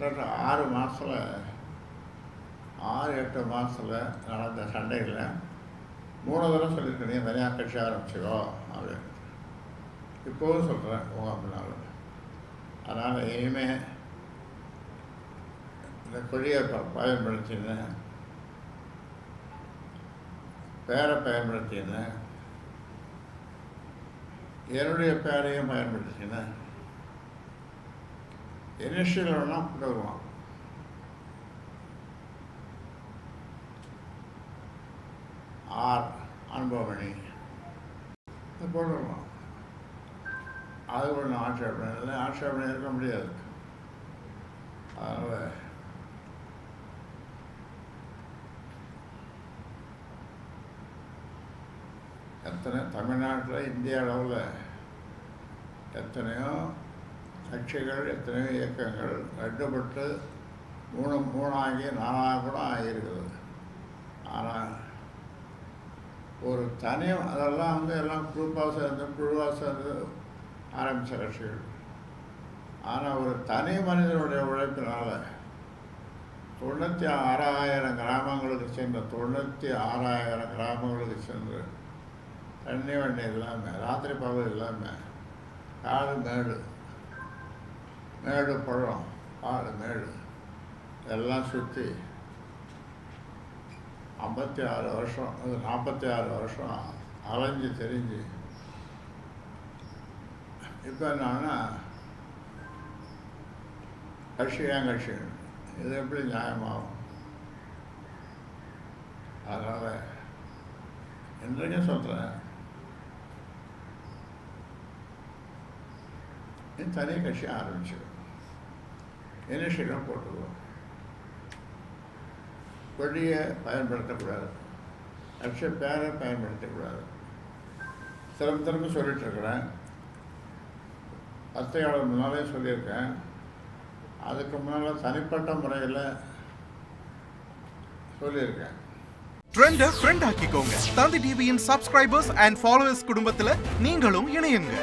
கிட்டத்தட்ட 6 மாதத்தில் 6-8 மாதத்தில் நடந்த சண்டையில் 3 தடவை சொல்லியிருக்கேன், நீ தனியாக கட்சி ஆரம்பிச்சிக்கோ அப்படின்னு. இப்போவும் சொல்கிறேன் உங்கள் அப்படின்னால. அதனால் இனிமேல் இந்த கொடியை பயன்படுத்தின்னு பேரை பயன்படுத்தின்னு என்னுடைய பேரையும் பயன்படுத்தின்னு இனிஷியல் வேணால் போடுவான். ஆர் அன்பமணி போடுவான். அது ஒன்றும் ஆட்சேபனை இருக்க முடியாது. அதனால் எத்தனை தமிழ்நாட்டில் இந்திய அளவில் எத்தனையோ கட்சிகள், எத்தனையோ இயக்கங்கள் ரெண்டுபட்டு 3ஆகி 4 கூட ஆகியிருக்குது. ஆனால் ஒரு தனியும் அதெல்லாம் எல்லாம் குழுவாக சேர்ந்து ஆரம்பித்த கட்சிகள். ஆனால் ஒரு தனி மனிதனுடைய உழைப்பினால் 96,000 கிராமங்களுக்கு சென்று 96,000 கிராமங்களுக்கு சென்று தண்ணி வண்டி இல்லாமல், ராத்திரி பகல் இல்லாமல், காடு மேடு பழம், காடு மேடு எல்லாம் சுற்றி 56 வருஷம், 46 வருஷம் அலைஞ்சு தெரிஞ்சு இப்போ என்னன்னா கட்சி இது எப்படி நியாயமாகும்? அதனால் இன்றைக்கும் சொல்கிறேன், தனி கட்சி ஆரம்பிச்சிடும், இனிஷியலாக போட்டுருவோம். கொடியை பயன்படுத்தக்கூடாது, கட்சி பேரை பயன்படுத்தக்கூடாது. திரும்ப சொல்லிகிட்ருக்கிறேன். பத்திரிகையாளர் முன்னாலே சொல்லியிருக்கேன். அதுக்கு முன்னால் தனிப்பட்ட முறையில் சொல்லியிருக்கேன். ட்ரெண்டை ஃப்ரெண்ட் ஆக்கிக்கோங்க. தந்தி டிவியின் சப்ஸ்கிரைபர்ஸ் அண்ட் ஃபாலோவர்ஸ் குடும்பத்தில் நீங்களும் இணையுங்க.